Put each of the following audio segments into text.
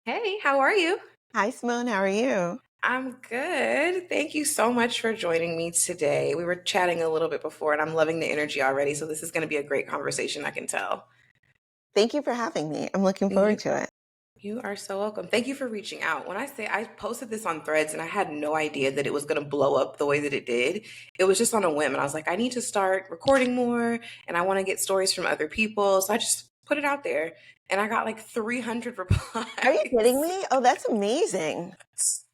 Hey, how are you? Hi, Simone. How are you? I'm good. Thank you so much for joining me today. We were chatting a little bit before, and I'm loving the energy already. So, this is going to be a great conversation, I can tell. Thank you for having me. I'm looking forward You, to it. you are so welcome. Thank you for reaching out. When I say I posted this on Threads, and I had no idea that it was going to blow up the way that it did, it was just on a whim. And I was like, I need to start recording more, and I want to get stories from other people. So, I just put it out there, and I got like 300 Are you kidding replies. me? Oh, that's amazing.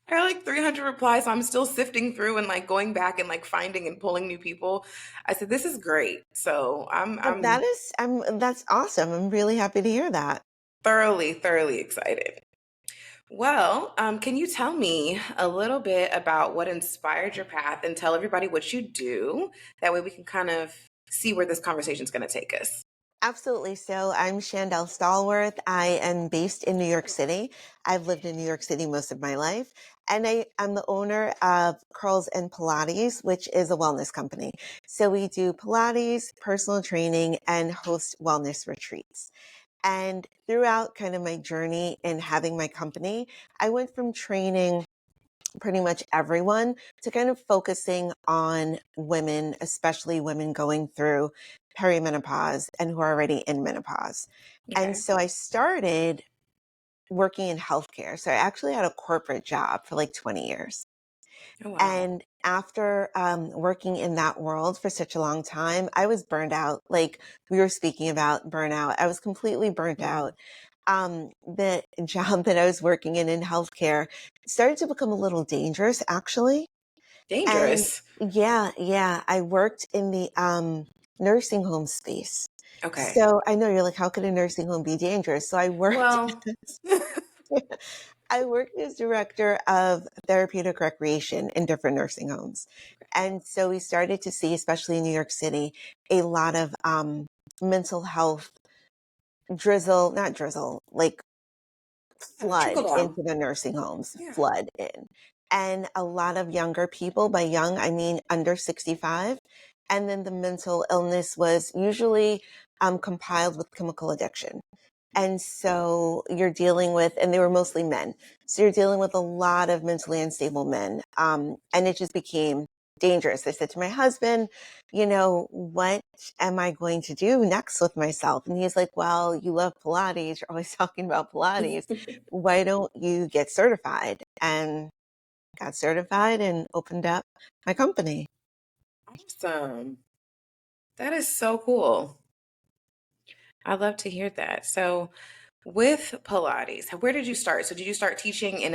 I got like 300 replies, so I'm still sifting through and like going back and like finding and pulling new people. I said, "This is great." So I'm That I'm is, that's awesome. I'm really happy to hear that. thoroughly excited. Well, can you tell me a little bit about what inspired your path and tell everybody what you do? That way we can kind of see where this conversation is going to take us. Absolutely. So I'm Chandel Stallworth. I am based in New York City. I've lived in New York City most of my life. And I'm the owner of Curls and Pilates, which is a wellness company. So we do Pilates, personal training, and host wellness retreats. And throughout kind of my journey in having my company, I went from training pretty much everyone to kind of focusing on women, especially women going through perimenopause and who are already in menopause. And Okay. so I started working in healthcare. So I actually had a corporate job for like 20 years. Oh wow. And after working in that world for such a long time, I was burned out. Like we were speaking about burnout, I was completely burnt Mm. out. The job that I was working in healthcare started to become a little dangerous, actually. And Dangerous. yeah, I worked in the nursing home space. Okay. So I know you're like, how could a nursing home be dangerous? So I worked Well, I worked as director of therapeutic recreation in different nursing homes. And so we started to see, especially in New York City, a lot of mental health not drizzle, like trickle flood down. into the nursing homes, Yeah. flood in. And a lot of younger people, by young, I mean under 65. And then the mental illness was usually compiled with chemical addiction. And so you're dealing with, and they were mostly men. So you're dealing with a lot of mentally unstable men. And it just became dangerous. I said to my husband, what am I going to do next with myself? And he's like, well, you love Pilates. You're always talking about Pilates. Why don't you get certified? And got certified and opened up my company. Awesome. That is so cool. I love to hear that. So, with Pilates, where did you start? So, did you start teaching in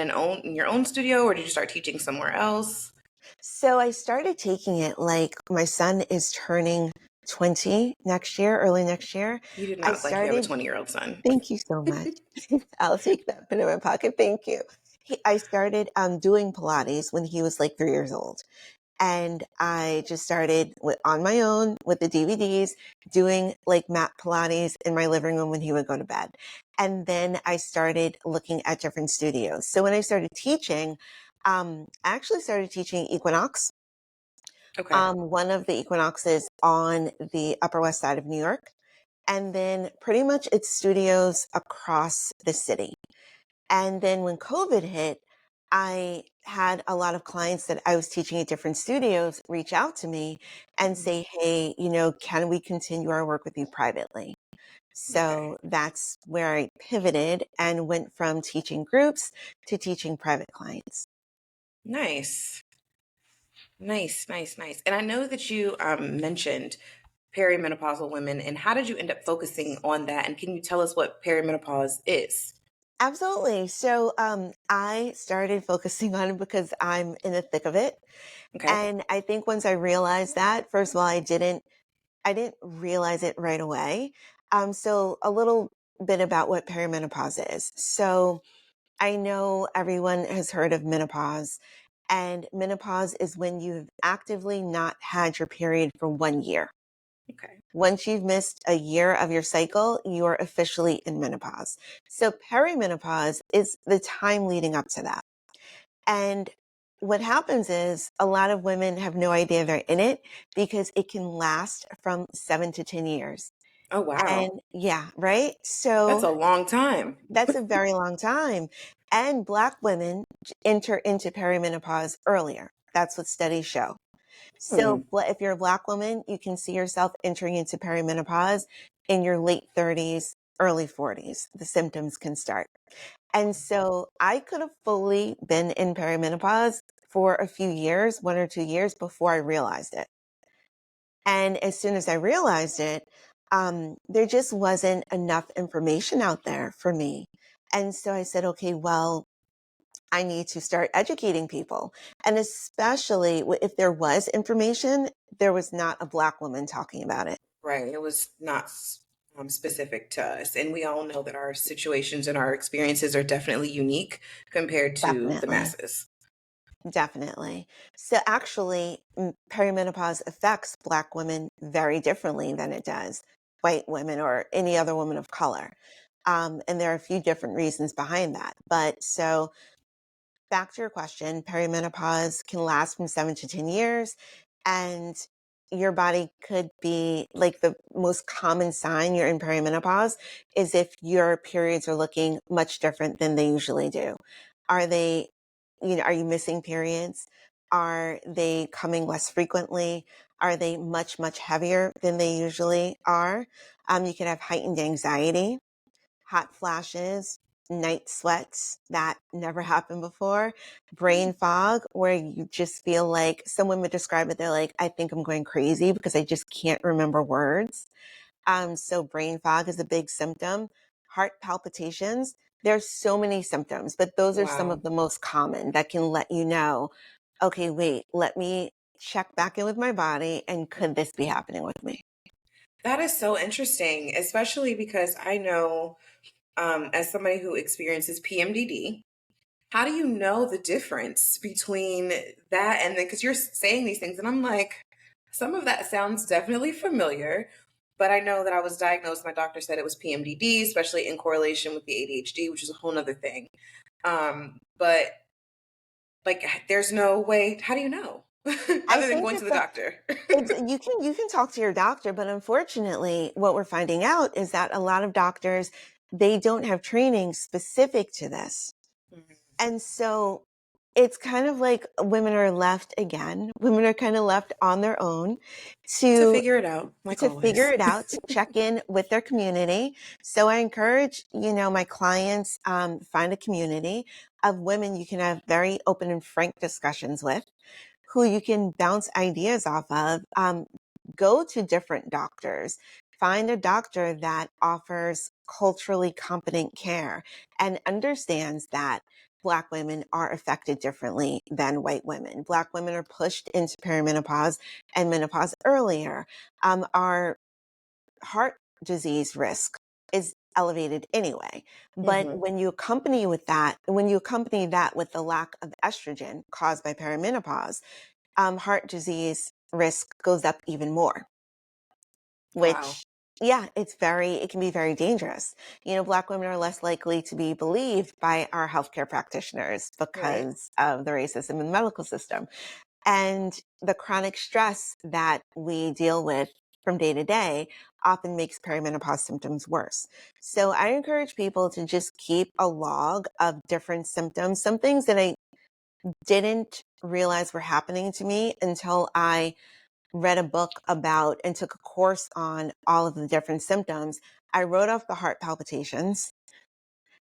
your own studio, or did you start teaching somewhere else? So I started taking it like my son is turning 20 next year, early next year. You did I not like you have a started, 20-year-old son. thank you so much. I'll take that, put it in my pocket. Thank you. I started doing Pilates when he was like 3 years old. And I just started on my own with the DVDs, doing like mat Pilates in my living room when he would go to bed. And then I started looking at different studios. So when I started teaching, I actually started teaching Equinox, Okay. one of the Equinoxes on the Upper West Side of New York. And then pretty much it's studios across the city. And then when COVID hit, I had a lot of clients that I was teaching at different studios reach out to me and Mhm. say, hey, can we continue our work with you privately? Okay. So that's where I pivoted and went from teaching groups to teaching private clients. Nice. Nice. And I know that you mentioned perimenopausal women, and how did you end up focusing on that? And can you tell us what perimenopause is? Absolutely. So I started focusing on it because I'm in the thick of it. Okay. And I think once I realized that, first of all, I didn't realize it right away. So a little bit about what perimenopause is. So I know everyone has heard of menopause, and menopause is when you've actively not had your period for 1 year. Okay. Once you've missed a year of your cycle, you're officially in menopause. So perimenopause is the time leading up to that. And what happens is a lot of women have no idea they're in it because it can last from 7 to 10 years. Oh, And wow. yeah, right? That's So a long time. that's a very long time. And Black women enter into perimenopause earlier. That's what studies show. Hmm. So if you're a Black woman, you can see yourself entering into perimenopause in your late 30s, early 40s. The symptoms can start. And so I could have fully been in perimenopause for a few years, 1 or 2 years before I realized it. And as soon as I realized it, there just wasn't enough information out there for me. And so I said, okay, well, I need to start educating people. And especially if there was information, there was not a Black woman talking about it. Right. It was not specific to us. And we all know that our situations and our experiences are definitely unique compared to the Definitely. masses. Definitely. So actually, perimenopause affects Black women very differently than it does white women or any other woman of color. And there are a few different reasons behind that. But so back to your question, perimenopause can last from 7 to 10 years, and your body could be like the most common sign you're in perimenopause is if your periods are looking much different than they usually do. Are they, are you missing periods? Are they coming less frequently? Are they much, much heavier than they usually are? You can have heightened anxiety, hot flashes, night sweats that never happened before, brain fog, where you just feel like some women describe it, they're like, I think I'm going crazy because I just can't remember words. So brain fog is a big symptom. Heart palpitations. There's so many symptoms, but those are some Wow. of the most common that can let you know, okay, wait, let me check back in with my body and could this be happening with me? That is so interesting, especially because I know, as somebody who experiences PMDD, how do you know the difference between that and then, because you're saying these things, and I'm like, some of that sounds definitely familiar, but I know that I was diagnosed, my doctor said it was PMDD, especially in correlation with the ADHD, which is a whole nother thing. But like, there's no way, how do you know? I Other than think going to that the doctor. you can talk to your doctor, but unfortunately, what we're finding out is that a lot of doctors, they don't have training specific to this. And so it's kind of like women are left again. Women are kind of left on their own To to figure it out, like figure always. it out, to check in with their community. So I encourage, my clients, find a community of women you can have very open and frank discussions with, who you can bounce ideas off of. Go to different doctors. Find a doctor that offers culturally competent care and understands that Black women are affected differently than white women. Black women are pushed into perimenopause and menopause earlier. Our heart disease risk is elevated anyway. But Hmm. when you accompany that with the lack of estrogen caused by perimenopause, heart disease risk goes up even more, Wow. which, yeah, it can be very dangerous. Black women are less likely to be believed by our healthcare practitioners Right. because of the racism in the medical system. And the chronic stress that we deal with from day to day often makes perimenopause symptoms worse. So I encourage people to just keep a log of different symptoms, some things that I didn't realize were happening to me until I read a book about and took a course on all of the different symptoms. I wrote off the heart palpitations.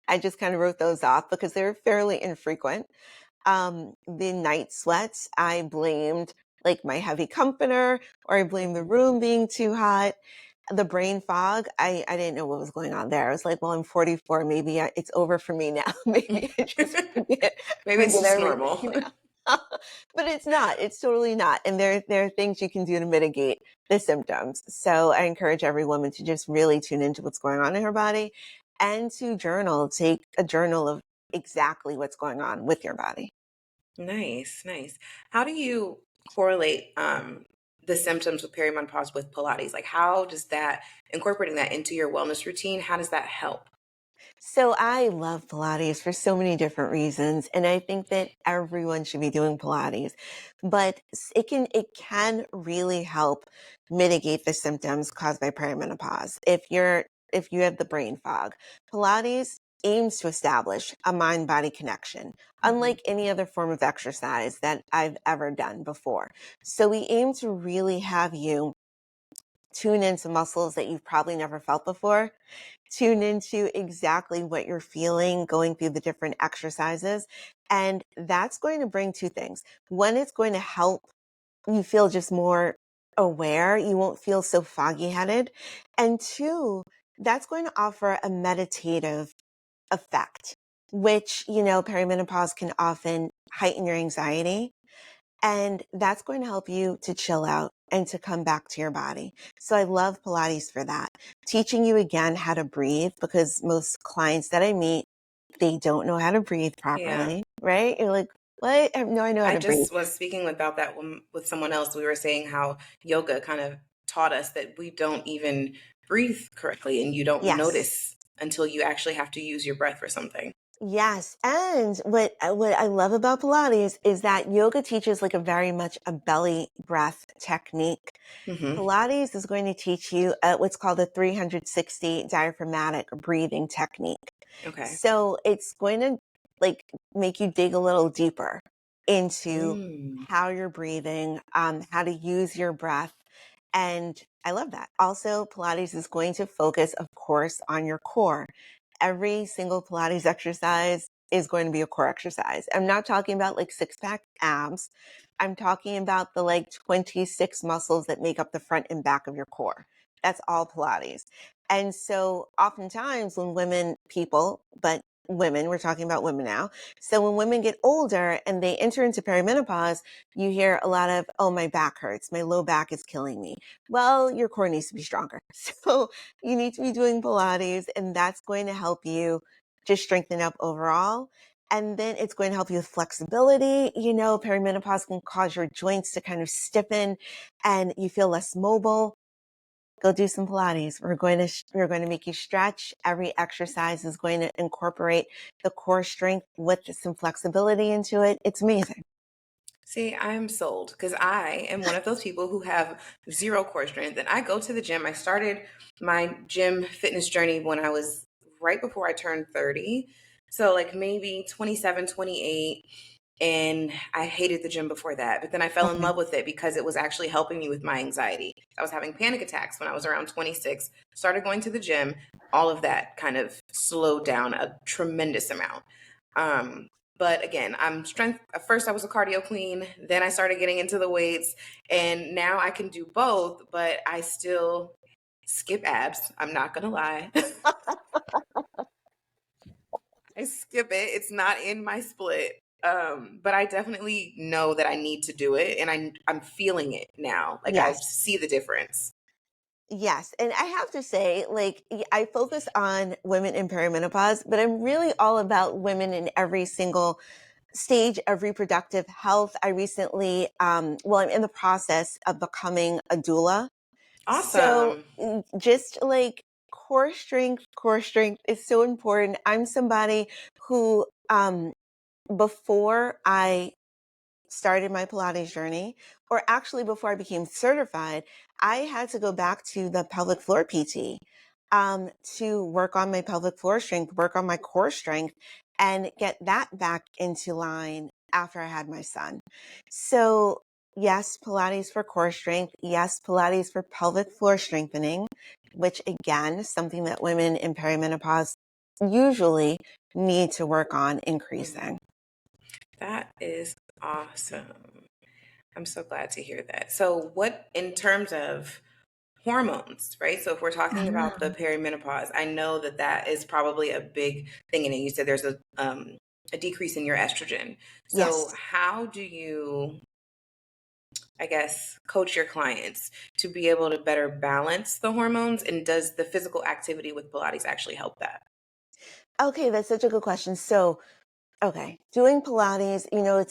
I just kind of wrote those off because they were fairly infrequent. The night sweats, I blamed like my heavy comforter, or I blamed the room being too hot. The brain fog, I didn't know what was going on there. I was like, well, I'm 44. Maybe it's over for me now. Maybe I just Maybe it's forget just everything normal. now. But it's not. It's totally not. And there are things you can do to mitigate the symptoms. So I encourage every woman to just really tune into what's going on in her body and to journal. Take a journal of exactly what's going on with your body. Nice, nice. How do you correlate the symptoms with perimenopause with Pilates? Like, how does that incorporating that into your wellness routine? How does that help? So I love Pilates for so many different reasons, and I think that everyone should be doing Pilates. But it can really help mitigate the symptoms caused by perimenopause. If you have the brain fog, Pilates aims to establish a mind-body connection, Mhm. unlike any other form of exercise that I've ever done before. So we aim to really have you tune into muscles that you've probably never felt before, tune into exactly what you're feeling going through the different exercises. And that's going to bring two things. One, it's going to help you feel just more aware. You won't feel so foggy headed. And two, that's going to offer a meditative effect, which, perimenopause can often heighten your anxiety. And that's going to help you to chill out and to come back to your body. So I love Pilates for that. Teaching you again how to breathe, because most clients that I meet, they don't know how to breathe Yeah. properly, right? You're like, what? No, I know how I to breathe. just was speaking about that with someone else. We were saying how yoga kind of taught us that we don't even breathe correctly and you don't Yes. notice until you actually have to use your breath for something. Yes. And what I love about Pilates is that yoga teaches like a very much a belly breath technique. Hmm. Pilates is going to teach you what's called a 360 diaphragmatic breathing technique. Okay. So it's going to like make you dig a little deeper into Mm. how you're breathing, how to use your breath. And I love that. Also, Pilates is going to focus, of course, on your core. Every single Pilates exercise is going to be a core exercise. I'm not talking about like six pack abs. I'm talking about the like 26 muscles that make up the front and back of your core. That's all Pilates. And so oftentimes when women, we're talking about women now. So when women get older and they enter into perimenopause, you hear a lot of, oh, my back hurts. My low back is killing me. Well, your core needs to be stronger. So you need to be doing Pilates, and that's going to help you just strengthen up overall. And then it's going to help you with flexibility. Perimenopause can cause your joints to kind of stiffen and you feel less mobile. Go do some Pilates. We're going to make you stretch. Every exercise is going to incorporate the core strength with some flexibility into it. It's amazing. See, I'm sold because I am one of those people who have zero core strength. And I go to the gym. I started my gym fitness journey when I was right before I turned 30. So, like maybe 27, 28. And I hated the gym before that. But then I fell in Okay. love with it because it was actually helping me with my anxiety. I was having panic attacks when I was around 26, started going to the gym. All of that kind of slowed down a tremendous amount. Um, but again, I'm strength. At first, I was a cardio queen. Then I started getting into the weights, and now I can do both. But I still skip abs. I'm not gonna lie. I skip it. It's not in my split. But I definitely know that I need to do it, and I'm feeling it now. Like I Yes. see the difference. Yes. And I have to say, like, I focus on women in perimenopause, but I'm really all about women in every single stage of reproductive health. I recently, I'm in the process of becoming a doula. So Awesome. just like core strength is so important. I'm somebody who, before I started my Pilates journey, or actually before I became certified, I had to go back to the pelvic floor PT to work on my pelvic floor strength, work on my core strength, and get that back into line after I had my son. So, yes, Pilates for core strength. Yes, Pilates for pelvic floor strengthening, which again is something that women in perimenopause usually need to work on Mhm. increasing. That is awesome. I'm so glad to hear that. So, what in terms of hormones, right? So, if we're talking about the perimenopause, I know that that is probably a big thing in it. You said there's a decrease in your estrogen. So, Yes. how do you, I guess, coach your clients to be able to better balance the hormones? And does the physical activity with Pilates actually help that? Okay, that's such a good question. So, okay, doing Pilates,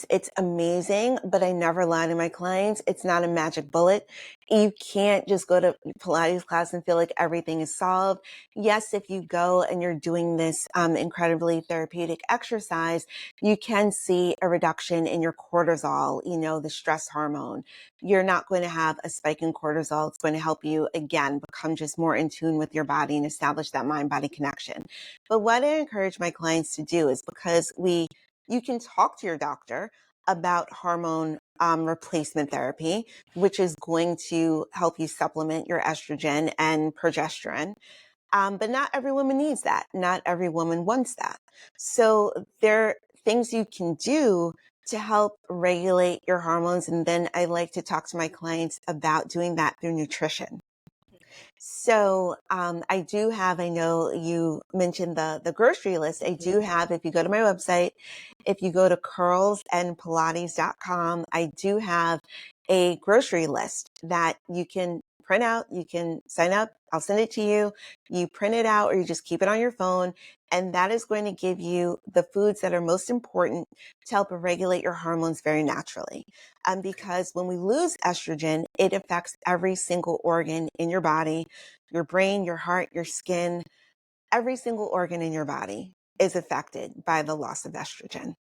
it's amazing, but I never lie to my clients. It's not a magic bullet. You can't just go to Pilates class and feel like everything is solved. Yes, if you go and you're doing this incredibly therapeutic exercise, you can see a reduction in your cortisol, the stress hormone. You're not going to have a spike in cortisol. It's going to help you, again, become just more in tune with your body and establish that mind body connection. But what I encourage my clients to do is, because you can talk to your doctor about hormone replacement therapy, which is going to help you supplement your estrogen and progesterone. But not every woman needs that. Not every woman wants that. So there are things you can do to help regulate your hormones. And then I like to talk to my clients about doing that through nutrition. So I do have, I know you mentioned the grocery list. I do Mhm. have, if you go to my website, if you go to curlsandpilates.com, I do have a grocery list that you can print out. You can sign up. I'll send it to you. You print it out or you just keep it on your phone. And that is going to give you the foods that are most important to help regulate your hormones very naturally. Because when we lose estrogen, it affects every single organ in your body, your brain, your heart, your skin, every single organ in your body is affected by the loss of estrogen.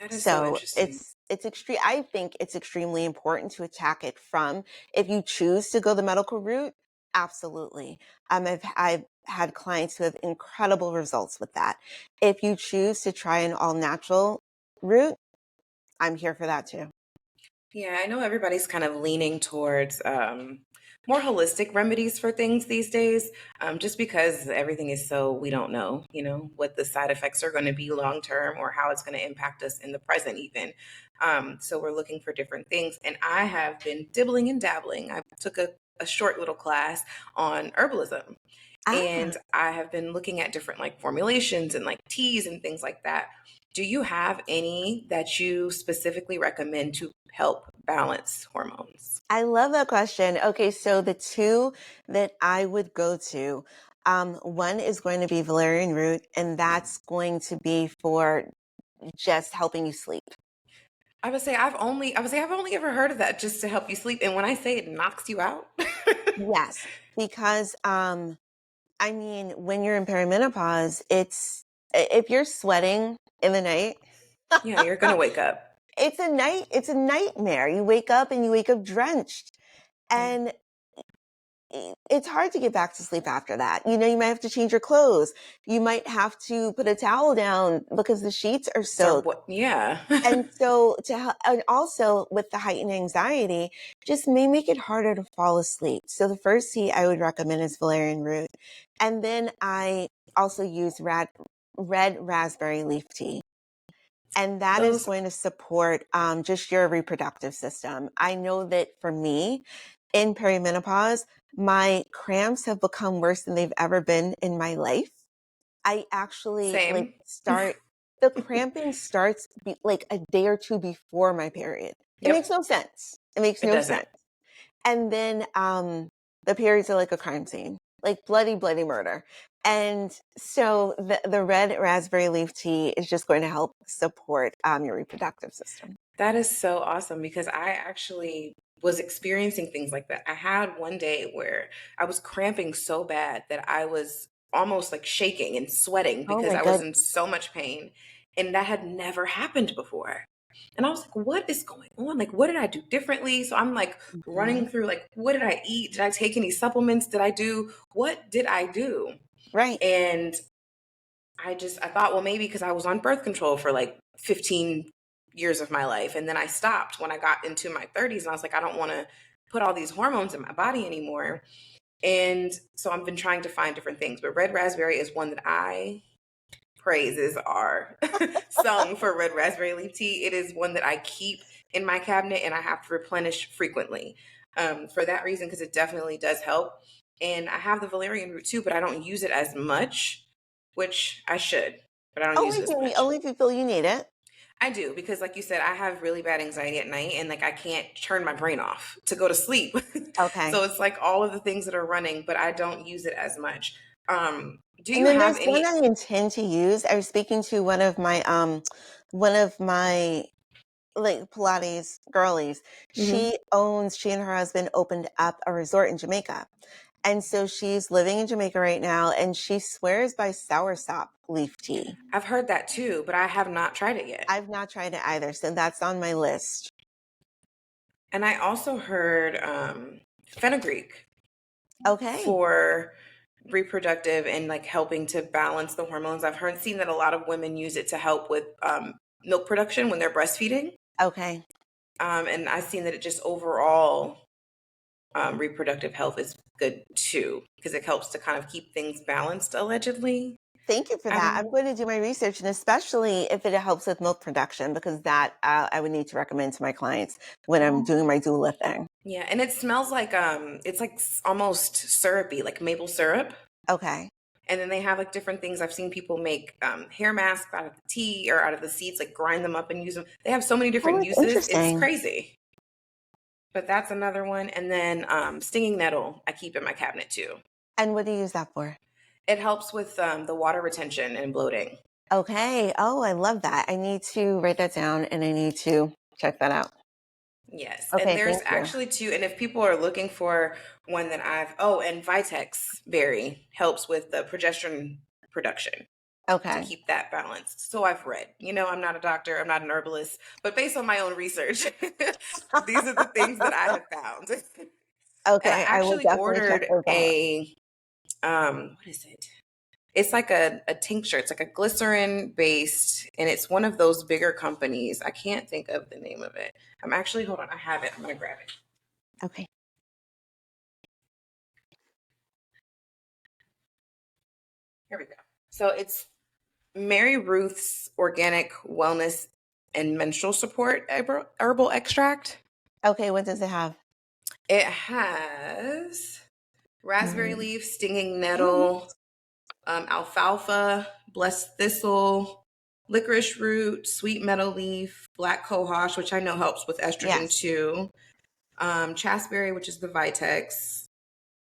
That is so So interesting. it's extreme. I think it's extremely important to attack it from, if you choose to go the medical route, absolutely. I've had clients who have incredible results with that. If you choose to try an all natural route, I'm here for that too. Yeah, I know everybody's kind of leaning towards more holistic remedies for things these days, just because everything is so, we don't know, what the side effects are going to be long term or how it's going to impact us in the present, even. So we're looking for different things. And I have been dibbling and dabbling. I took a short little class on herbalism. Ah, And I have been looking at different like formulations and like teas and things like that. Do you have any that you specifically recommend to help balance hormones? I love that question. Okay, so the two that I would go to, one is going to be valerian root, and that's going to be for just helping you sleep. I've only ever heard of that just to help you sleep. And when I say it knocks you out, Yes, because I mean, when you're in perimenopause, if you're sweating in the night, yeah, you're gonna wake up. it's a nightmare. You wake up and you wake up drenched. Yeah. And it's hard to get back to sleep after that. You might have to change your clothes. You might have to put a towel down because the sheets are Start soaked. what yeah. And so and also with the heightened anxiety, just may make it harder to fall asleep. So the first tea I would recommend is valerian root. And then I also use red raspberry leaf tea. And that is Those going to support just your reproductive system. I know that for me, in perimenopause, my cramps have become worse than they've ever been in my life. I actually same. the cramping starts like a day or two before my period. It makes Yep, no sense. It makes it no doesn't. sense. And then the periods are like a crime scene, like bloody, bloody murder. And so the red raspberry leaf tea is just going to help support your reproductive system. That is so awesome because I actually was experiencing things like that. I had one day where I was cramping so bad that I was almost like shaking and sweating Oh because my I was goodness. in so much pain. And that had never happened before. And I was like, what is going on? Like, what did I do differently? So I'm like running Mhm. through, like, what did I eat? Did I take any supplements? Did I do? What did I do? Right. And I thought, well, maybe because I was on birth control for like 15 years of my life. And then I stopped when I got into my 30s. And I was like, I don't want to put all these hormones in my body anymore. And so I've been trying to find different things. But red raspberry is one that I praises are sung for red raspberry leaf tea. It is one that I keep in my cabinet and I have to replenish frequently for that reason, because it definitely does help. And I have the valerian root too, but I don't use it as much, which I should, but I don't use it as much. Only if you feel you need it. I do because, like you said, I have really bad anxiety at night, and like I can't turn my brain off to go to sleep. Okay. So it's like all of the things that are running, but I don't use it as much. Do And you then have there's one any? I intend to use. I was speaking to one of my like Pilates girlies. Hmm. She and her husband opened up a resort in Jamaica. And so she's living in Jamaica right now, and she swears by soursop leaf tea. I've heard that too, but I have not tried it yet. I've not tried it either, so that's on my list. And I also heard fenugreek Okay. for reproductive and like helping to balance the hormones. I've heard seen that a lot of women use it to help with milk production when they're breastfeeding. Okay. And I've seen that it just overall reproductive health is good too because it helps to kind of keep things balanced allegedly. Thank you for I that. don't. I'm going to do my research, and especially if it helps with milk production, because that I would need to recommend to my clients when I'm doing my doula thing. Yeah, and it smells like it's like almost syrupy, like maple syrup. Okay. And then they have like different things. I've seen people make hair masks out of the tea or out of the seeds, like grind them up and use them. They have so many Oh, different that's uses. It's interesting. crazy. But that's another one. And then stinging nettle, I keep in my cabinet too. And what do you use that for? It helps with the water retention and bloating. Okay. Oh, I love that. I need to write that down, and I need to check that out. Yes. And Okay. there's Thank you. actually two. And if people are looking for one that oh, and Vitex berry helps with the progesterone production to Okay. keep that balanced. So I've read. I'm not a doctor, I'm not an herbalist, but based on my own research, these are the things that I have found. And I Okay. I will actually definitely check ordered those out. a what is it? It's like a tincture. It's like a glycerin based, and it's one of those bigger companies. I can't think of the name of it. I'm actually, hold on, I have it. I'm gonna grab it. Okay. Here we go. So it's Mary Ruth's Organic Wellness and Menstrual Support Herbal Extract. Okay. What does it have? It has raspberry Mm. leaf, stinging Mm. nettle, alfalfa, blessed thistle, licorice root, sweet meadow leaf, black cohosh, which I know helps with estrogen Yes. too, chasteberry, which is the Vitex,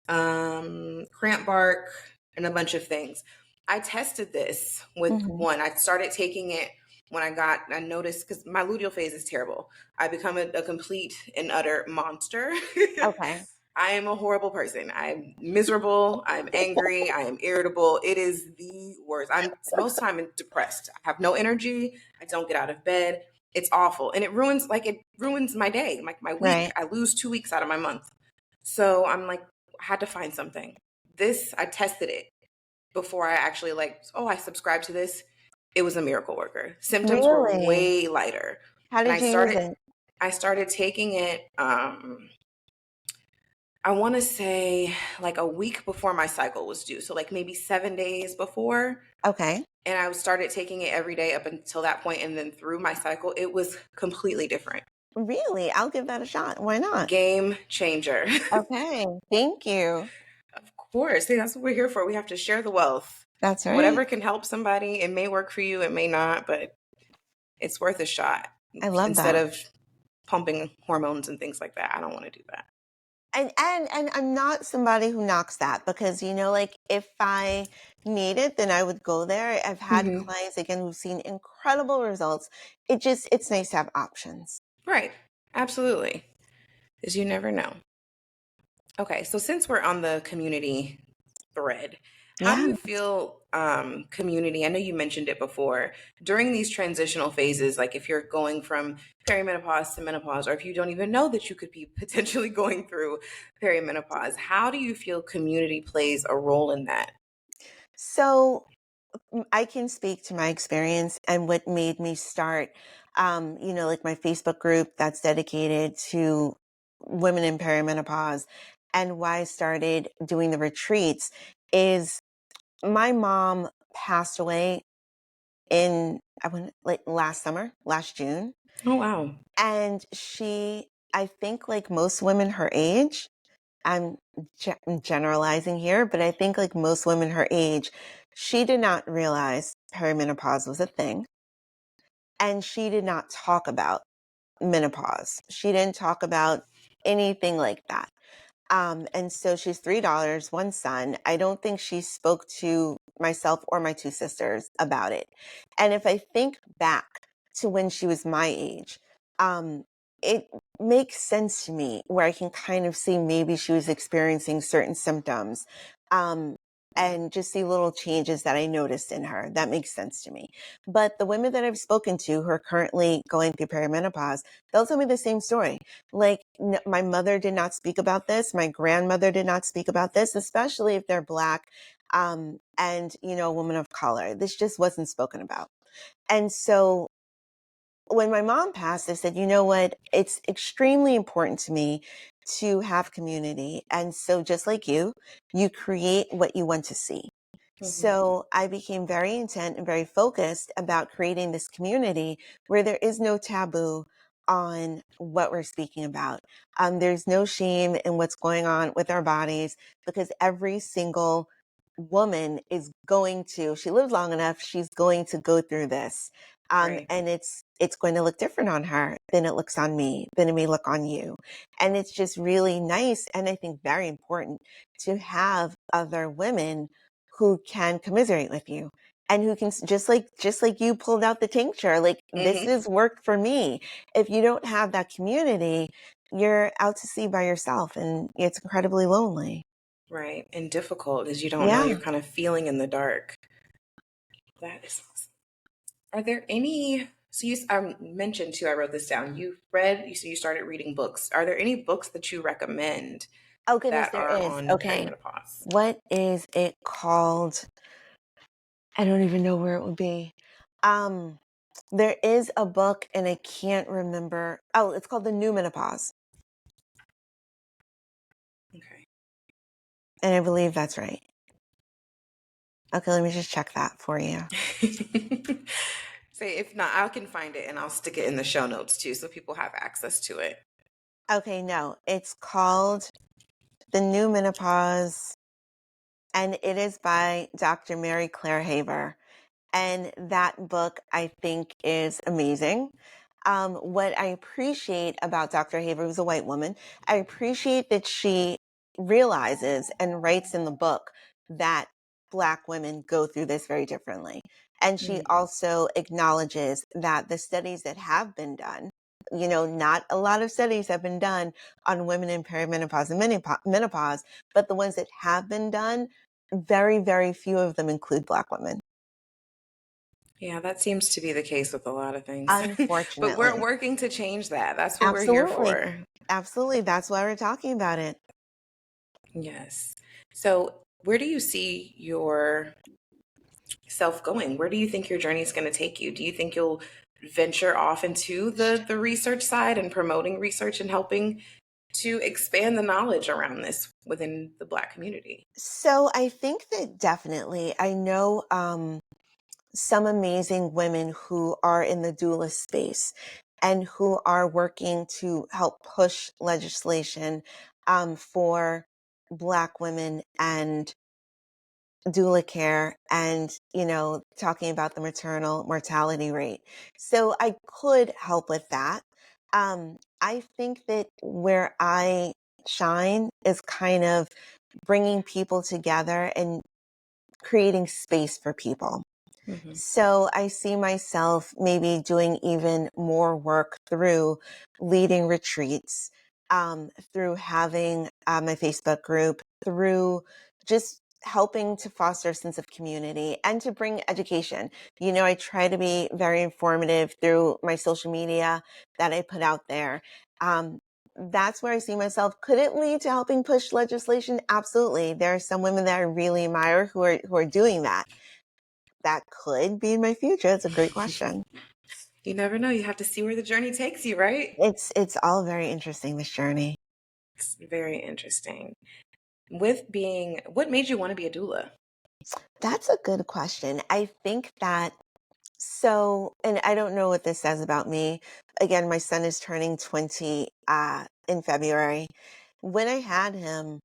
cramp bark, and a bunch of things. I tested this with Hmm. one. I started taking it when I noticed because my luteal phase is terrible. I become a complete and utter monster. Okay. I am a horrible person. I'm miserable. I'm angry. I am irritable. It is the worst. I'm most time depressed. I have no energy. I don't get out of bed. It's awful. And it ruins my day, like my week. Right. I lose 2 weeks out of my month. So I'm like, I had to find something. I tested it before I actually I subscribed to this. It was a miracle worker. Symptoms were Really? way lighter. How And did you use it? I started taking it I want to say like a week before my cycle was due. So like maybe 7 days before. Okay. And I started taking it every day up until that point and then through my cycle it was completely different. Really? I'll give that a shot. Why not? Game changer. Okay. Thank you. Of course. See, that's what we're here for. We have to share the wealth. That's right. Whatever can help somebody, it may work for you, it may not, but it's worth a shot I love instead that. of pumping hormones and things like that. I don't want to do that. And I'm not somebody who knocks that, because like if I need it, then I would go there. I've had Hmm. clients again who've seen incredible results. It's nice to have options. Right. Absolutely. Because you never know. Okay. So since we're on the community thread, how do Yeah. you feel community? I know you mentioned it before during these transitional phases, like if you're going from perimenopause to menopause, or if you don't even know that you could be potentially going through perimenopause, how do you feel community plays a role in that? So I can speak to my experience and what made me start, like my Facebook group that's dedicated to women in perimenopause, and why I started doing the retreats is my mom passed away in, I went like last summer, last June. Oh, wow. And I think like most women her age, I'm generalizing here, but I think like most women her age, she did not realize perimenopause was a thing. And she did not talk about menopause. She didn't talk about anything like that. And so she's $3, one son. I don't think she spoke to myself or my two sisters about it. And if I think back to when she was my age, um, it makes sense to me where I can kind of see maybe she was experiencing certain symptoms. Um, and just see little changes that I noticed in her. That makes sense to me. But the women that I've spoken to who are currently going through perimenopause, they'll tell me the same story. Like, my mother did not speak about this. My grandmother did not speak about this, especially if they're Black, and, a woman of color. This just wasn't spoken about. And so when my mom passed, I said, you know what? It's extremely important to me to have community. And so, just like you create what you want to see. Hmm. So I became very intent and very focused about creating this community where there is no taboo on what we're speaking about. There's no shame in what's going on with our bodies, because every single woman is going to, if she lives long enough, she's going to go through this. Right. And it's going to look different on her than it looks on me, than it may look on you. And it's just really nice, and I think very important, to have other women who can commiserate with you, and who can just like you pulled out the tincture, like, this Hmm. has worked for me. If you don't have that community, you're out to sea by yourself, and it's incredibly lonely. Right. And difficult because you don't know. You're Yeah. kind of feeling in the dark. That is awesome. Are there any? So you mentioned too. I wrote this down. You said you started reading books. Are there any books that you recommend Oh goodness, that there are is. on Okay. perimenopause? What is it called? I don't even know where it would be. Um, there is a book, and I can't remember. Oh, it's called The New Menopause. Okay. And I believe that's right. Okay, let me just check that for you. Say if not, I can find it and I'll stick it in the show notes too, so people have access to it. Okay, no, it's called The New Menopause, and it is by Dr. Mary Claire Haver. And that book, I think, is amazing. What I appreciate about Dr. Haver, who's a white woman, I appreciate that she realizes and writes in the book that Black women go through this very differently. And she Mm. also acknowledges that the studies that have been done, not a lot of studies have been done on women in perimenopause and menopause, but the ones that have been done, very, very few of them include Black women. Yeah, that seems to be the case with a lot of things. But we're Unfortunately. working to change that. That's what we're here Absolutely. for. Absolutely. That's why we're talking about it. Yes. So, where do you see your self going? Where do you think your journey is going to take you? Do you think you'll venture off into the research side and promoting research and helping to expand the knowledge around this within the Black community? So I think that definitely, I know some amazing women who are in the doula space and who are working to help push legislation for Black women and doula care, and talking about the maternal mortality rate. So I could help with that. I think that where I shine is kind of bringing people together and creating space for people. Hmm. So I see myself maybe doing even more work through leading retreats, through having my Facebook group, through just helping to foster a sense of community and to bring education. I try to be very informative through my social media that I put out there. Um, that's where I see myself. Could it lead to helping push legislation? Absolutely. There are some women that I really admire who are doing that. That could be in my future. That's a great question. You never know. You have to see where the journey takes you, right? It's all very interesting, this journey. It's very interesting. With being, what made you want to be a doula? That's a good question. I think that and I don't know what this says about me. Again, my son is turning 20 in February. When I had him,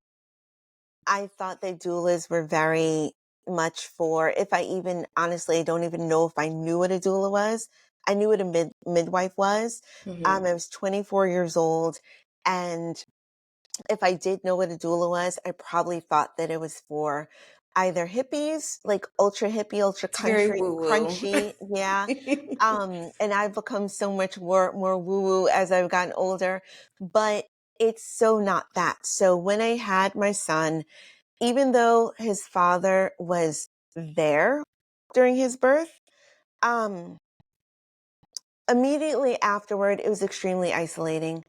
I thought that doulas were very much for, if I even, honestly, I don't even know if I knew what a doula was. I knew what a midwife was. Hmm. I was 24 years old, and if I did know what a doula was, I probably thought that it was for either hippies, like ultra hippie, ultra It's very country, woo woo. crunchy, yeah. And I've become so much more woo woo as I've gotten older, but it's so not that. So when I had my son, even though his father was there during his birth, um, immediately afterward, it was extremely isolating.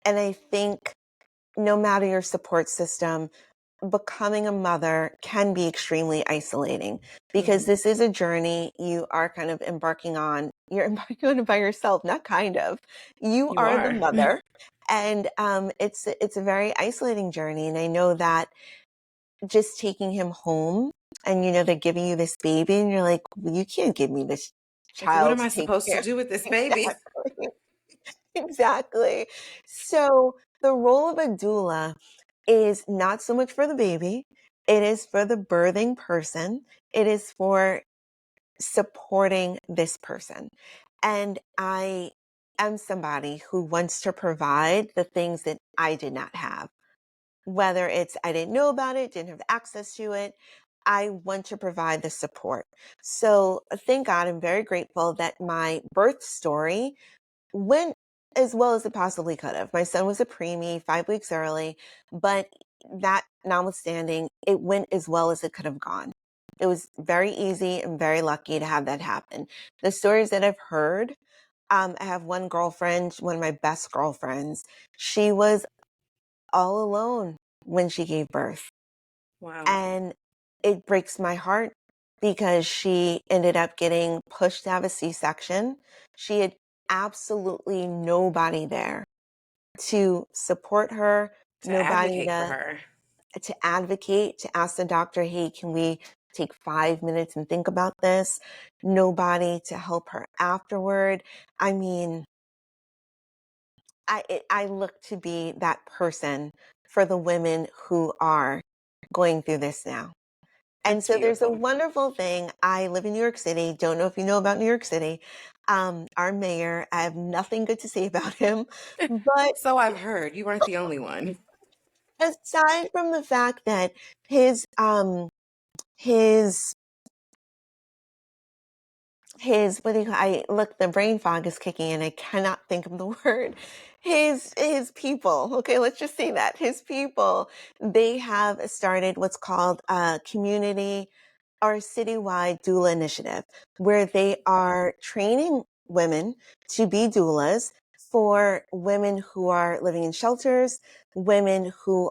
And I think no matter your support system, becoming a mother can be extremely isolating because Mhm. this is a journey you are kind of embarking on. You're embarking on it by yourself, not kind of. You You are the are. mother, and it's a very isolating journey. And I know that just taking him home, and they're giving you this baby, and you're like, well, you can't give me this Like, what child am to I take supposed to care. do with this baby? Exactly. Exactly. So the role of a doula is not so much for the baby. It is for the birthing person. It is for supporting this person. And I am somebody who wants to provide the things that I did not have. Whether it's I didn't know about it, didn't have access to it, I want to provide the support. So thank God, I'm very grateful that my birth story went as well as it possibly could have. My son was a preemie, 5 weeks early, but that notwithstanding, it went as well as it could have gone. It was very easy and very lucky to have that happen. The stories that I've heard, I have one girlfriend, one of my best girlfriends. She was all alone when she gave birth. Wow. And it breaks my heart because she ended up getting pushed to have a C-section. She had absolutely nobody there to support her, To nobody advocate for her. to advocate, to ask the doctor, hey, can we take 5 minutes and think about this? Nobody to help her afterward. I mean, I look to be that person for the women who are going through this now. And That's so there's a beautiful. wonderful thing. I live in New York City. Don't know if you know about New York City. Our mayor, I have nothing good to say about him. But So I've heard. You weren't the only one. aside from the fact that his what do you I look, the brain fog is kicking in. I cannot think of the word. His people, okay, let's just say that. His people, they have started what's called a community or citywide doula initiative, where they are training women to be doulas for women who are living in shelters, women who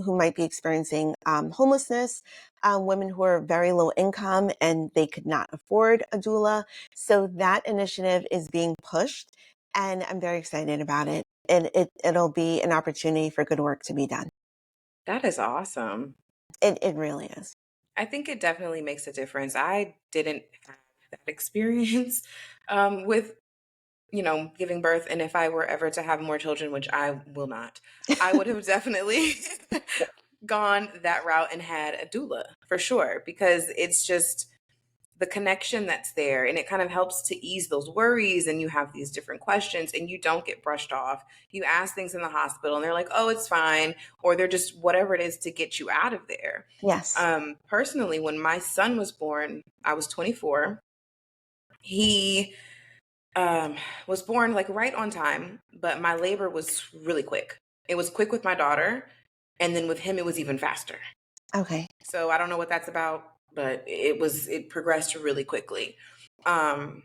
might be experiencing homelessness, women who are very low income and they could not afford a doula. So that initiative is being pushed, and I'm very excited about it. And it'll be an opportunity for good work to be done. That is awesome. It really is. I think it definitely makes a difference. I didn't have that experience with, giving birth. And if I were ever to have more children, which I will not, I would have definitely gone that route and had a doula for sure, because it's just the connection that's there, and it kind of helps to ease those worries, and you have these different questions and you don't get brushed off. You ask things in the hospital and they're like, oh, it's fine, or they're just whatever it is to get you out of there. Yes. Personally, when my son was born, I was 24. He was born like right on time, but my labor was really quick. It was quick with my daughter, and then with him it was even faster. Okay. So I don't know what that's about, but it progressed really quickly. Um,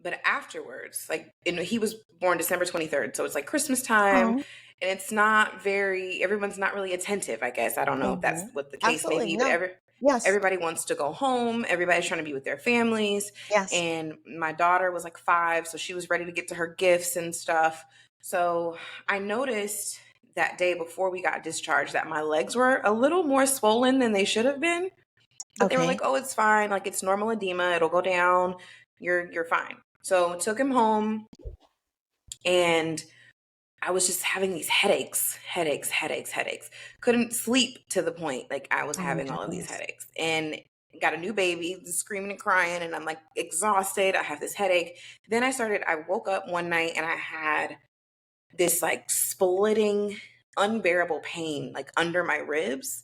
but afterwards, like, he was born December 23rd, so it's like Christmas time, Oh. and it's not very everyone's not really attentive, I guess. I don't know if that's Mhm. what the case may Absolutely. be, but No. Yes. everybody wants to go home. Everybody's trying to be with their families. Yes. And my daughter was like 5, so she was ready to get to her gifts and stuff. So I noticed that day before we got discharged that my legs were a little more swollen than they should have been. But they were like, Okay. "Oh, it's fine. Like, it's normal edema. It'll go down. You're fine." So took him home, and I was just having these headaches. Couldn't sleep to the point like I was Oh my having all of these goodness. headaches. And got a new baby, screaming and crying, and I'm like exhausted. I have this headache. Then I woke up one night and I had this like splitting, unbearable pain like under my ribs.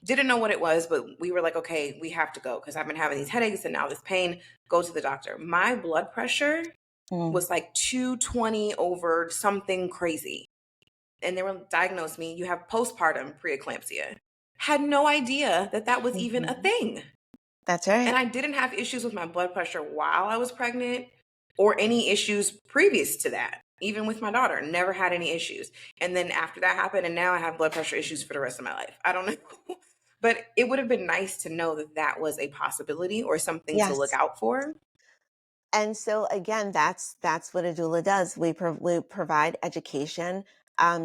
Didn't know what it was, but we were like, okay, we have to go because I've been having these headaches and now this pain. Go to the doctor. My blood pressure Mm, was like 220 over something crazy. And they were diagnosed me, you have postpartum preeclampsia. Had no idea that that was even a mhm. thing. That's And right. I didn't have issues with my blood pressure while I was pregnant or any issues previous to that. Even with my daughter, never had any issues. And then after that happened, and now I have blood pressure issues for the rest of my life. I don't know. But it would have been nice to know that that was a possibility or something to look Yes. out for. And so again, that's what a doula does. We provide education,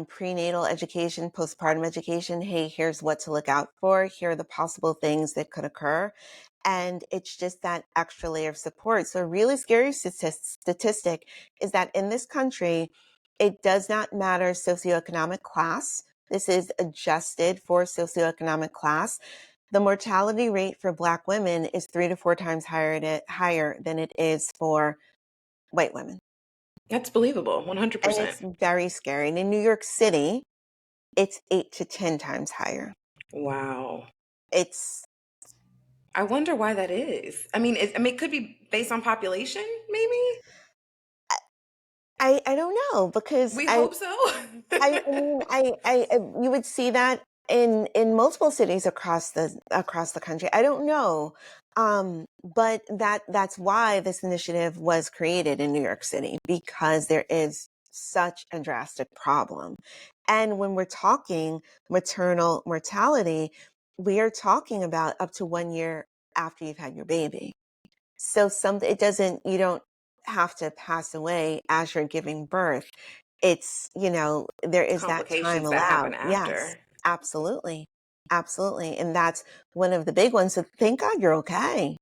prenatal education, postpartum education. Hey, here's what to look out for. Here are the possible things that could occur. And it's just that extra layer of support. So a really scary statistic is that in this country, it does not matter socioeconomic class. This is adjusted for socioeconomic class. The mortality rate for Black women is 3 to 4 times higher than it is for white women. That's believable, And 100%. it's very scary. And in New York City, it's 8 to 10 times higher. Wow. It's, I wonder why that is. It could be based on population, maybe? I don't know because We hope so. I mean, you would see that in multiple cities across the country. I don't know, but that's why this initiative was created in New York City because there is such a drastic problem, and when we're talking maternal mortality, we are talking about up to 1 year after you've had your baby. So it doesn't, you don't have to pass away as you're giving birth. It's, there is that time Complications that allowed. happen Yes, after. absolutely. Absolutely. And that's one of the big ones. So thank God you're okay.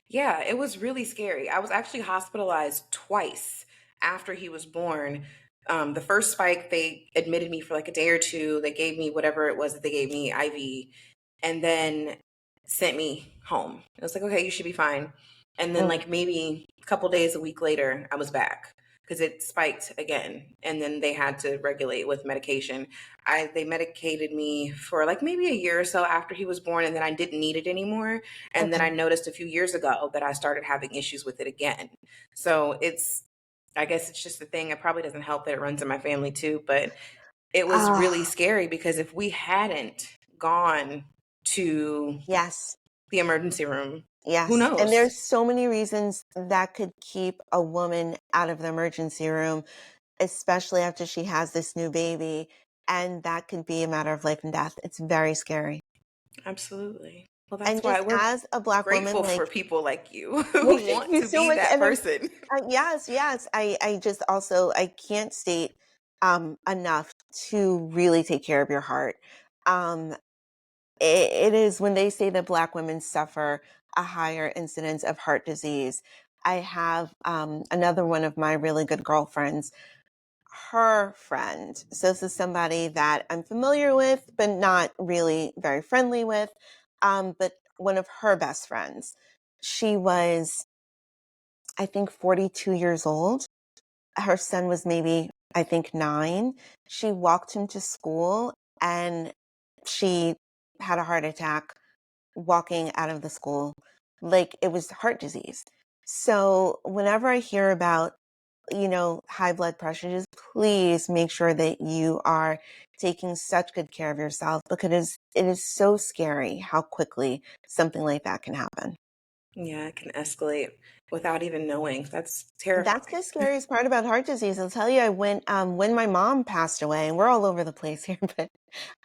Yeah, it was really scary. I was actually hospitalized twice after he was born. The first spike, they admitted me for like a day or two. They gave me whatever it was that they gave me, IV, and then sent me home. It was like, okay, you should be fine. And then, Mm, like, maybe a couple days, a week later, I was back because it spiked again. And then they had to regulate with medication. They medicated me for like maybe a year or so after he was born, and then I didn't need it anymore. And then I okay. noticed a few years ago that I started having issues with it again. So I guess it's just a thing. It probably doesn't help that it runs in my family too, but it was Ah, really scary because if we hadn't gone to yes. the emergency room, who Yes. And knows? there's so many reasons that could keep a woman out of the emergency room, especially after she has this new baby. And that could be a matter of life and death. It's very scary. Absolutely. Well, And that's why just we're as a Black woman, grateful for like, people like you well, who thank want you to so be much. that And person. yes, yes, I just also, I can't state enough to really take care of your heart. Um, it is when they say that Black women suffer a higher incidence of heart disease. I have another one of my really good girlfriends, her friend. So this is somebody that I'm familiar with, but not really very friendly with. But one of her best friends. She was, I think, 42 years old. Her son was maybe, I think, 9. She walked him to school and she had a heart attack walking out of the school. Like it was heart disease. So whenever I hear about, high blood pressure, just please make sure that you are taking such good care of yourself because it is so scary how quickly something like that can happen. Yeah, it can escalate without even knowing. That's That's terrifying. the scariest part about heart disease. I'll tell you, I went when my mom passed away, and we're all over the place here, but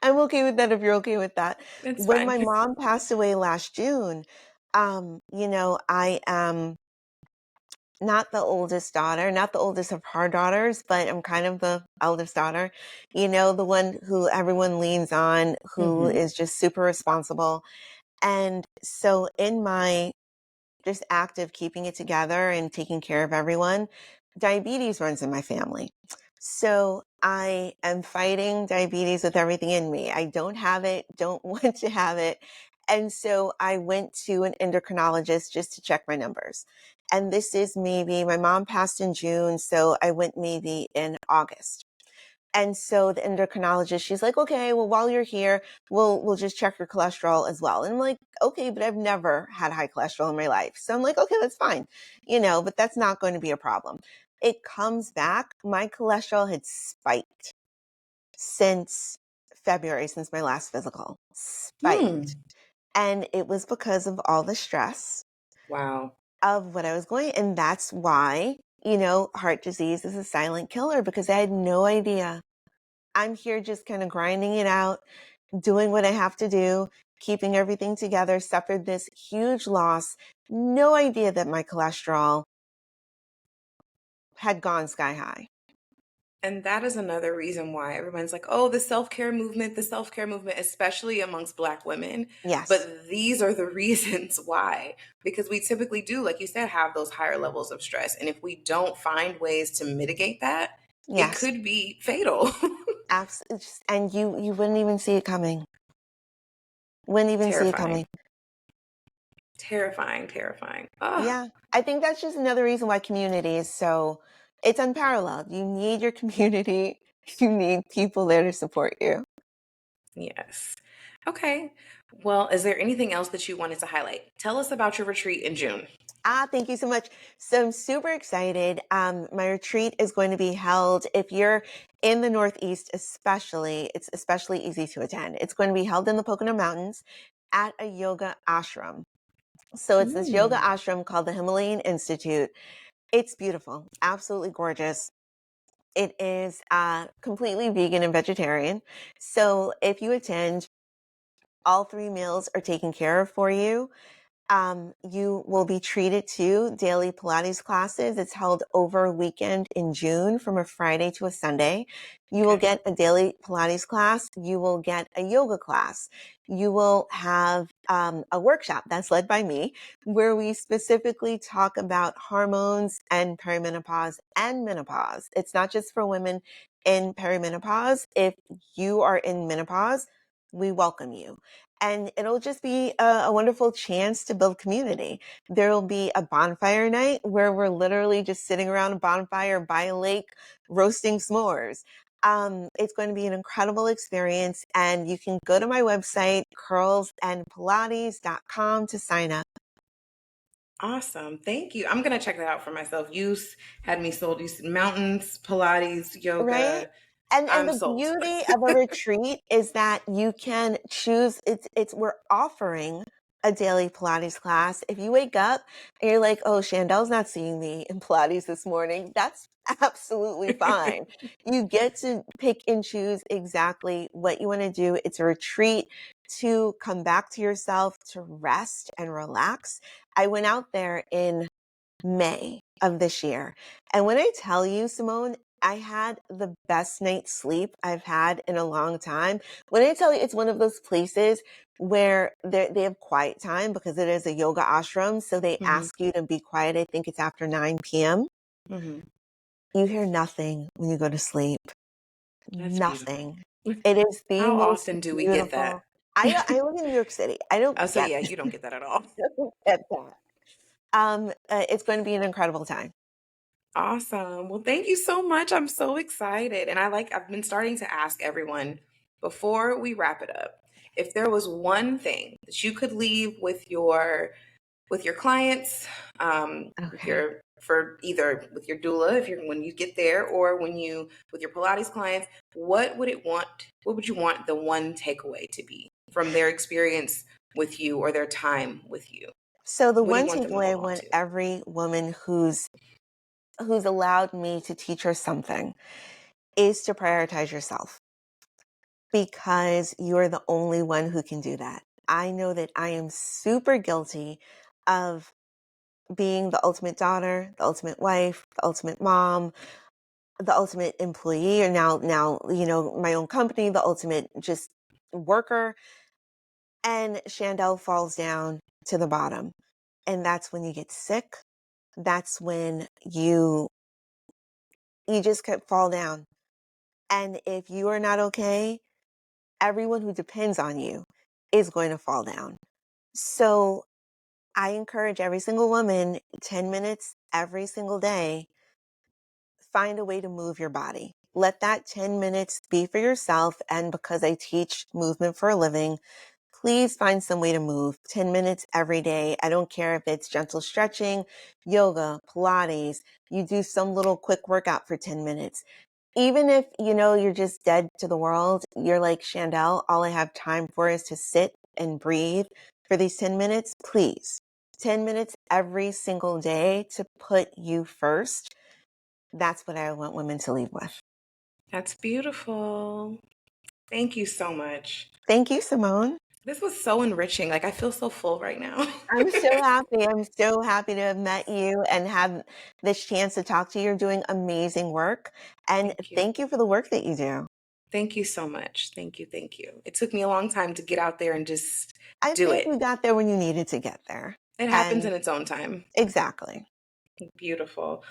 I'm okay with that if you're okay with that. It's When fine. my mom passed away last June, I am not the oldest daughter, not the oldest of her daughters, but I'm kind of the eldest daughter, the one who everyone leans on, who Hmm. is just super responsible. And so in my just active keeping it together and taking care of everyone, diabetes runs in my family. So I am fighting diabetes with everything in me. I don't have it, don't want to have it. And so I went to an endocrinologist just to check my numbers. And this is maybe, my mom passed in June, so I went maybe in August. And so the endocrinologist, she's like, okay, well, while you're here, we'll just check your cholesterol as well. And I'm like, okay, but I've never had high cholesterol in my life. So I'm like, okay, that's fine, but that's not going to be a problem. It comes back. My cholesterol had spiked since February, since my last physical, spiked. Hmm. And it was because of all the stress Wow. of what I was going. And that's why, heart disease is a silent killer, because I had no idea. I'm here just kind of grinding it out, doing what I have to do, keeping everything together, suffered this huge loss. No idea that my cholesterol had gone sky high. And that is another reason why everyone's like, oh, the self care movement, especially amongst Black women. Yes. But these are the reasons why, because we typically do, like you said, have those higher levels of stress. And if we don't find ways to mitigate that, it Yes. could be fatal. Absolutely. And you wouldn't even see it coming. Wouldn't even see it Terrifying, coming. terrifying, terrifying. Oh, Yeah. I think that's just another reason why community is so, it's unparalleled. You need your community. You need people there to support you. yes. Okay. Well, is there anything else that you wanted to highlight? Tell us about your retreat in June. Thank you so much. So I'm super excited. My retreat is going to be held, if you're in the Northeast, especially, it's especially easy to attend. It's going to be held in the Pocono Mountains at a yoga ashram. So it's this yoga Mm, ashram called the Himalayan Institute. It's beautiful, absolutely gorgeous. It is completely vegan and vegetarian. So if you attend, all three meals are taken care of for you. You will be treated to daily Pilates classes. It's held over a weekend in June from a Friday to a Sunday. You will okay. get a daily Pilates class. You will get a yoga class. You will have a workshop that's led by me, where we specifically talk about hormones and perimenopause and menopause. It's not just for women in perimenopause. If you are in menopause, we welcome you. And it'll just be a wonderful chance to build community. There will be a bonfire night where we're literally just sitting around a bonfire by a lake roasting s'mores. It's going to be an incredible experience, and you can go to my website, curlsandpilates.com, to sign up. Awesome. Thank you. I'm going to check that out for myself. Had me sold. You said mountains, Pilates, Right? yoga. And I'm the sold. beauty of a retreat is that you can choose, we're offering a daily Pilates class. If you wake up and you're like, oh, Chandel's not seeing me in Pilates this morning, that's absolutely fine. You get to pick and choose exactly what you want to do. It's a retreat to come back to yourself, to rest and relax. I went out there in May of this year. And when I tell you, Simone, I had the best night's sleep I've had in a long time. When I tell you, it's one of those places where they have quiet time, because it is a yoga ashram. So they Hmm. ask you to be quiet. I think it's after 9 p.m. Hmm. You hear nothing when you go to sleep. That's beautiful. Nothing. It is the How most often do we get beautiful. that? I live in New York City. I don't Oh, so get, yeah, you don't get that at all. don't get that. It's going to be an incredible time. Awesome. Well, thank you so much. I'm so excited. And I've been starting to ask everyone before we wrap it up, if there was one thing that you could leave with your clients, with Okay. your for either with your doula, if you're when you get there, or when you with your Pilates clients, what would you want the one takeaway to be from their experience with you or their time with you? So the What do you one want them to takeaway I hold on want to? every woman who's allowed me to teach her something is to prioritize yourself, because you're the only one who can do that. I know that I am super guilty of being the ultimate daughter, the ultimate wife, the ultimate mom, the ultimate employee, or now, my own company, the ultimate just worker. And Chandel falls down to the bottom. And that's when you get sick. That's when you just could fall down. And if you are not okay, everyone who depends on you is going to fall down. So I encourage every single woman, 10 minutes every single day, find a way to move your body. Let that 10 minutes be for yourself. And because I teach movement for a living, please find some way to move 10 minutes every day. I don't care if it's gentle stretching, yoga, Pilates, you do some little quick workout for 10 minutes. Even if you know you're just dead to the world, you're like, Chandel, all I have time for is to sit and breathe for these 10 minutes. Please, 10 minutes every single day to put you first. That's what I want women to leave with. That's beautiful. Thank you so much. Thank you, Simone. This was so enriching. Like, I feel so full right now. I'm so happy. I'm so happy to have met you and have this chance to talk to you. You're doing amazing work. And Thank you. thank you for the work that you do. Thank you so much. Thank you. Thank you. It took me a long time to get out there and just I do think it. you got there when you needed to get there. It happens And in its own time. exactly. Beautiful.